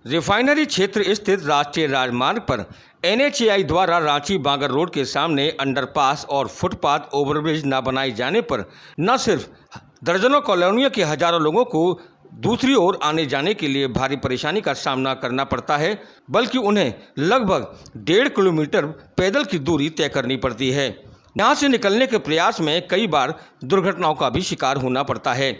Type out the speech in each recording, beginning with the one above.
Refinery क्षेत्र स्थित राष्ट्रीय राजमार्ग पर एनएचएआई द्वारा रांची बांगर रोड के सामने अंडरपास और फुटपाथ ओवरब्रिज न बनाए जाने पर न सिर्फ दर्जनों कॉलोनियों के हजारों लोगों को दूसरी ओर आने जाने के लिए भारी परेशानी का सामना करना पड़ता है, बल्कि उन्हें लगभग 1.5 किलोमीटर पैदल की दूरी तय करनी पड़ती है। यहाँ से निकलने के प्रयास में कई बार दुर्घटनाओं का भी शिकार होना पड़ता है।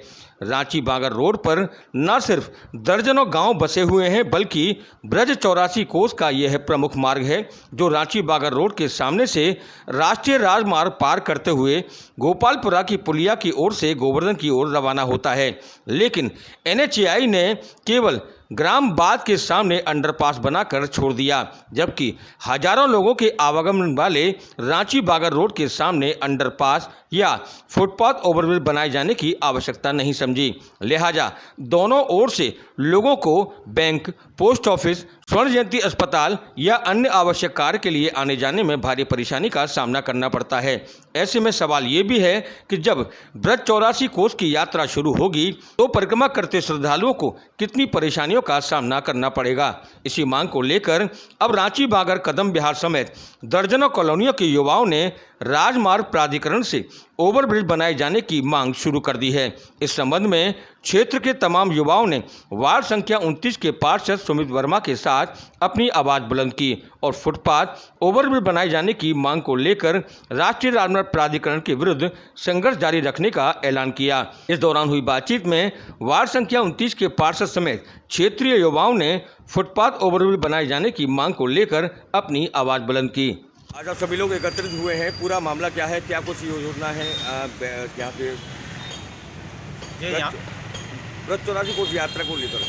रांची बांगर रोड पर न सिर्फ दर्जनों गांव बसे हुए हैं, बल्कि ब्रज 84 कोस का यह प्रमुख मार्ग है जो रांची बांगर रोड के सामने से राष्ट्रीय राजमार्ग पार करते हुए गोपालपुरा की पुलिया की ओर से गोवर्धन की ओर रवाना होता है। लेकिन एनएचएआई ने केवल ग्राम बाद के सामने अंडरपास बनाकर छोड़ दिया, जबकि हजारों लोगों के आवागमन वाले रांची बांगर रोड के सामने अंडरपास या फुटपाथ ओवरब्रिज बनाए जाने की आवश्यकता नहीं समझी। लिहाजा दोनों ओर से लोगों को बैंक, पोस्ट ऑफिस, स्वर्ण जयंती अस्पताल या अन्य आवश्यक कार्य के लिए आने जाने में भारी परेशानी का सामना करना पड़ता है। ऐसे में सवाल ये भी है कि जब ब्रज 84 कोस की यात्रा शुरू होगी तो परिक्रमा करते श्रद्धालुओं को कितनी परेशानियों का सामना करना पड़ेगा। इसी मांग को लेकर अब रांची बांगर कदम विहार समेत दर्जनों कॉलोनियों के युवाओं ने राजमार्ग प्राधिकरण से ओवरब्रिज बनाए जाने की मांग शुरू कर दी है। इस संबंध में क्षेत्र के तमाम युवाओं ने वार्ड संख्या 29 के पार्षद सुमित वर्मा के साथ अपनी आवाज बुलंद की और फुटपाथ ओवरब्रिज बनाए जाने की मांग को लेकर राष्ट्रीय राजमार्ग प्राधिकरण के विरुद्ध संघर्ष जारी रखने का ऐलान किया। इस दौरान हुई बातचीत में वार्ड संख्या 29 के पार्षद समेत क्षेत्रीय युवाओं ने फुटपाथ ओवरब्रिज बनाए जाने की मांग को लेकर अपनी आवाज बुलंद की। आज आप सभी लोग एकत्रित हुए हैं, पूरा मामला क्या है, क्या कुछ योजना है यहाँ पे ब्रज 84 कोस यात्रा को लेकर?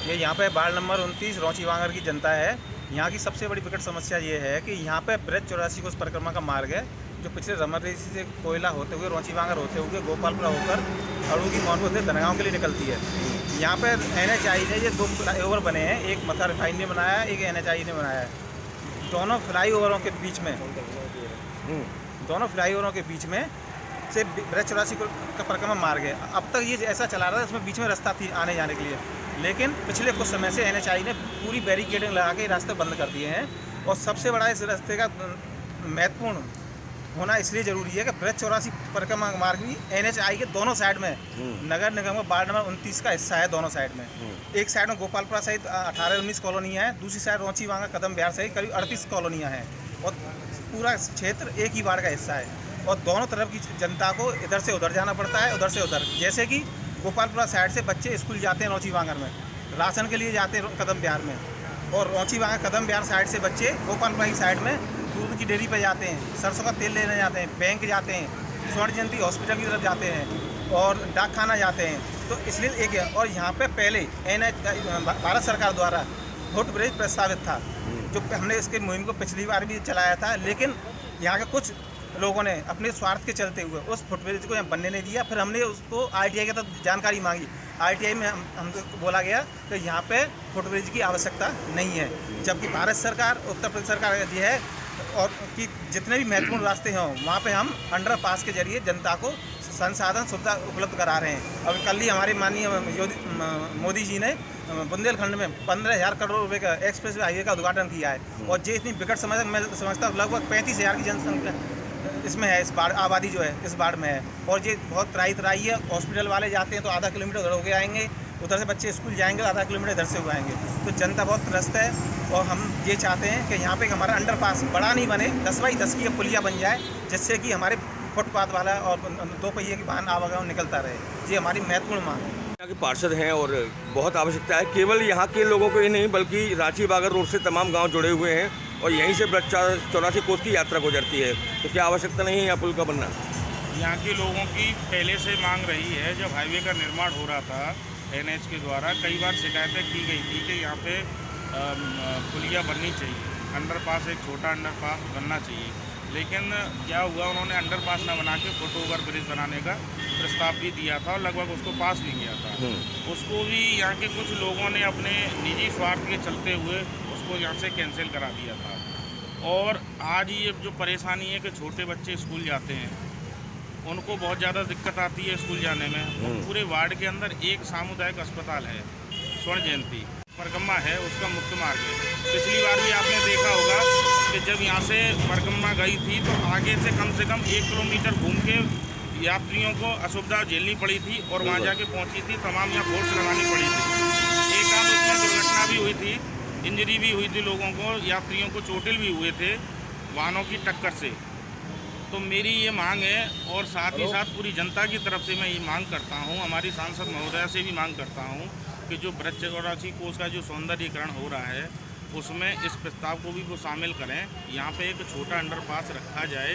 ये यहाँ पे वार्ड नंबर 29 रांची बांगर की जनता है। यहाँ की सबसे बड़ी विकट समस्या ये है कि यहाँ पे ब्रज 84 कोस परिक्रमा का मार्ग है जो पिछले रमरेसी से कोयला होते हुए रांची बांगर होते हुए गोपालपुरा होकर अड़ू की मोड़ होते धनगांव के लिए निकलती है। यहाँ पे एनएचएआई ने ये 2 फ्लाईओवर बने हैं, एक मथा रिफाइन ने बनाया है, एक एनएचएआई ने बनाया है। दोनों फ्लाईओवरों के बीच में से ब्रज 84 का परिक्रमा मार्ग है। अब तक ये ऐसा चला रहा था, इसमें बीच में रास्ता थी आने जाने के लिए, लेकिन पिछले कुछ समय से एनएचएआई ने पूरी बैरिकेडिंग लगा के रास्ते बंद कर दिए हैं। और सबसे बड़ा इस रास्ते का महत्वपूर्ण होना इसलिए ज़रूरी है कि ब्रज 84 परिक्रमा मार्ग भी एनएचएआई के दोनों साइड में नगर निगम का वार्ड नंबर 29 का हिस्सा है। दोनों साइड में, एक साइड में गोपालपुरा सहित 18-19 कॉलोनियाँ हैं, दूसरी साइड रांची बांगर कदम विहार सहित करीब 38 कॉलोनियाँ हैं और पूरा क्षेत्र एक ही वार्ड का हिस्सा है। और दोनों तरफ की जनता को इधर से उधर जाना पड़ता है, उधर से उधर। जैसे कि गोपालपुरा साइड से बच्चे स्कूल जाते हैं रांची बांगर में, राशन के लिए जाते हैं कदम विहार में, और रांची बांगर कदम विहार साइड से बच्चे गोपालपुरा की साइड में दूध की डेयरी पे जाते हैं, सरसों का तेल लेने जाते हैं, बैंक जाते हैं, स्वर्ण जयंती हॉस्पिटल की तरफ जाते हैं और डाक खाना जाते हैं। तो इसलिए एक है। और यहाँ पे पहले भारत सरकार द्वारा फुटब्रिज प्रस्तावित था, जो हमने इसके मुहिम को पिछली बार भी चलाया था, लेकिन यहाँ के कुछ लोगों ने अपने स्वार्थ के चलते हुए उस फुटब्रिज को यहाँ बनने नहीं दिया। फिर हमने उसको आरटीआई के तहत जानकारी मांगी। आरटीआई में हमको बोला गया कि यहाँ पे फुटब्रिज की आवश्यकता नहीं है, जबकि भारत सरकार, उत्तर प्रदेश सरकार ये है और कि जितने भी महत्वपूर्ण रास्ते हों वहाँ पे हम अंडरपास के जरिए जनता को संसाधन सुविधा उपलब्ध करा रहे हैं। अब कल ही हमारे माननीय मोदी जी ने बुंदेलखंड में 15,000 करोड़ रुपए का एक्सप्रेस हाईवे का उद्घाटन किया है। और ये इतनी विकट समस्या, मैं समझता हूँ लगभग 35,000 की जनसंख्या इसमें है, इस बाढ़ आबादी जो है इस बाढ़ में है। और ये बहुत तराई है। हॉस्पिटल वाले जाते हैं तो आधा किलोमीटर उधर होके आएंगे, उधर से बच्चे स्कूल जाएंगे, आधा किलोमीटर इधर से हो आएंगे। तो जनता बहुत त्रस्त है और हम ये चाहते हैं कि यहाँ पे हमारा अंडरपास बड़ा नहीं बने, 10x10 की पुलिया बन जाए, जिससे कि हमारे फुटपाथ वाला और 2 पहिए की वाहन आवागमन निकलता रहे। ये हमारी महत्वपूर्ण मांग है। यहाँ के पार्षद हैं और बहुत आवश्यकता है, केवल यहाँ के लोगों को ही नहीं बल्कि रांची बांगर रोड से तमाम गांव जुड़े हुए हैं और यहीं से ब्रज 84 कोस की यात्रा गुजरती है। तो क्या आवश्यकता नहीं है यहाँ पुल का बनना? यहाँ के लोगों की पहले से मांग रही है। जब हाईवे का निर्माण हो रहा था एनएच के द्वारा, कई बार शिकायतें की गई थी कि यहाँ पे पुलिया बननी चाहिए, अंडरपास, एक छोटा अंडरपास बनना चाहिए। लेकिन क्या हुआ, उन्होंने अंडरपास ना बना के फुट ओवर ब्रिज बनाने का प्रस्ताव भी दिया था और लगभग उसको पास भी किया था। उसको भी यहाँ के कुछ लोगों ने अपने निजी स्वार्थ के चलते हुए उसको यहाँ से कैंसिल करा दिया था। और आज ये जो परेशानी है कि छोटे बच्चे स्कूल जाते हैं, उनको बहुत ज़्यादा दिक्कत आती है स्कूल जाने में। पूरे वार्ड के अंदर एक सामुदायिक अस्पताल है, स्वर्ण जयंती, परिक्रमा है उसका मुख्य मार्ग है। पिछली बार भी आपने देखा होगा कि जब यहाँ से परिक्रमा गई थी तो आगे से कम 1 किलोमीटर घूम के यात्रियों को असुविधा झेलनी पड़ी थी और वहाँ जाके पहुँची थी, तमाम यहाँ फोर्स लगानी पड़ी थी। एक आध उसमें दुर्घटना भी हुई थी, इंजरी भी हुई थी लोगों को, यात्रियों को चोटिल भी हुए थे वाहनों की टक्कर से। तो मेरी ये मांग है और साथ ही साथ पूरी जनता की तरफ से मैं ये मांग करता हूँ, हमारी सांसद महोदया से भी मांग करता हूँ कि जो वृक्षराशि कोष का जो सौंदर्यीकरण हो रहा है उसमें इस प्रस्ताव को भी वो शामिल करें। यहाँ पे एक छोटा अंडरपास रखा जाए।